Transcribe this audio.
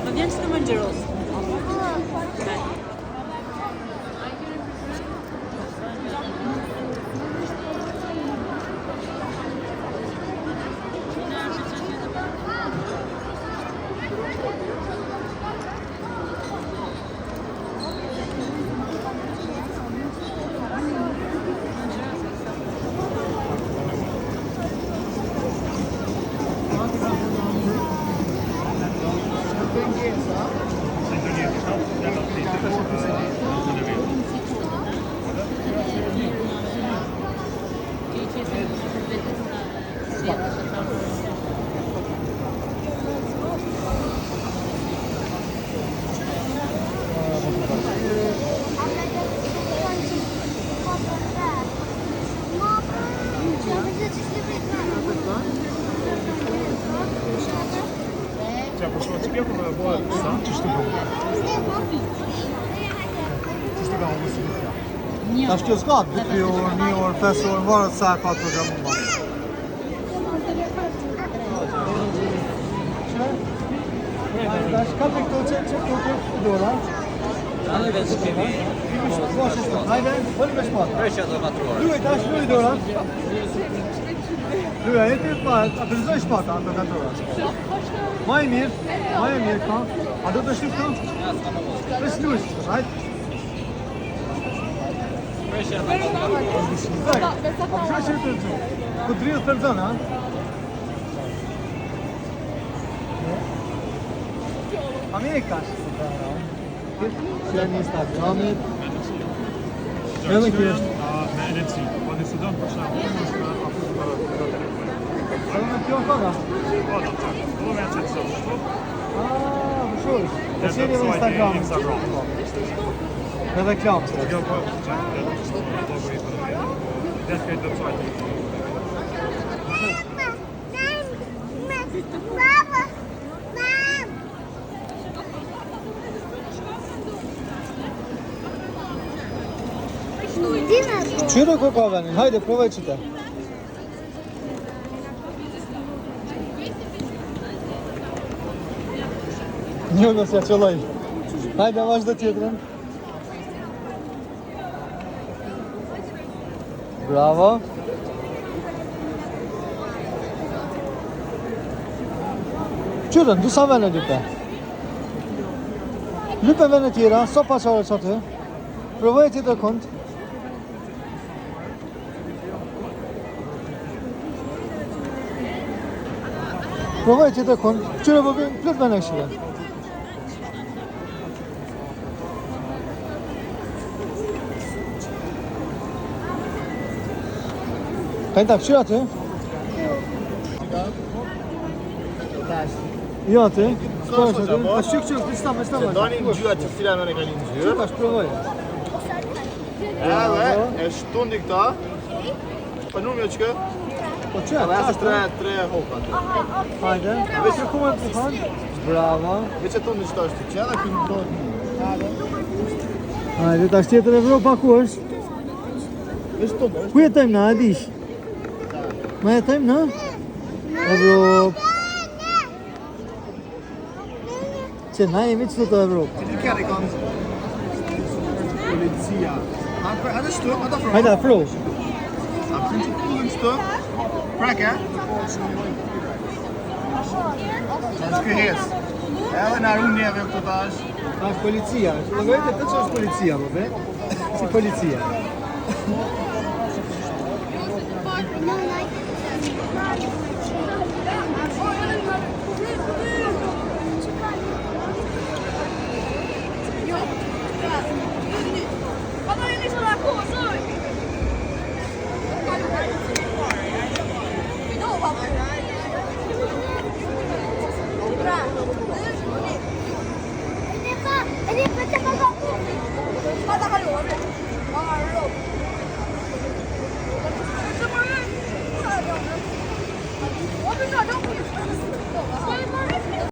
apo vjen që të mëngjeros? Tash kjo s'ka 2 orë, 1 orë, 5 orë, varet sa ka programu ma. Tash ka të këto që dora? Hajde, bëni me shpatë. Preshja do 4 orë. Luaj, tash luaj dora. Luaj, e të parë, a përzoj shpata ato 4 orë. Ma e mirë ka. A do të shtu këto? Pres luaj, hajde. Preshja do 4 orë. A përzoj që të të ku të rrëtë përzon, ha? Amerikash. Që një Instagramit. Edhe kjo është. Me NFC, po nëse do të përshëndetem, është apo Edhe me kjo koga? po do me çet sot. Më shumë. E qeni edhe Instagram. Me reklam. Jo, po, çfarë do të logaritmë. Dhe këtë do të thotë. Qyre ku ka venin? Hajde, provoj qëta. Një nësë ja qëlloj. Hajde, vazhdo tjetërën. Bravo. Qyren, du sa vene lype? Lype vene tjera, so pa qare që aty. Provoj tjetër kund. Provoj tjetër kund. Qyre po bëjmë plët vene këshire. Ka një takë, qyre aty? Jo aty? Ska është aty? A shqyk që është stama. Se doni në gjyra që cila në ka një në gjyra. Qyre është provoj. Edhe e shtundi këta. Pa numjo që kë. Po që? Edhe asë 3 hopa të. Hajde. Veç që kumë të fanë? Bravo. Veç e tundi që ta është të që edhe kënë të të. Hajde, ta tjetër Evropa ku është? Veç tundi është. Ku jetojmë na, e dish? Na jetojmë na? Evropë. Që na jemi që të Evropë. Që kërë i kanë policia. Edhe shtu, edhe afro. Hajde, afro. A përën që pullën shtu. Preke. Që në shkë hes. Edhe në arun njeve këto tash. A është policia. Logojte të që është policia, më be? Si policia.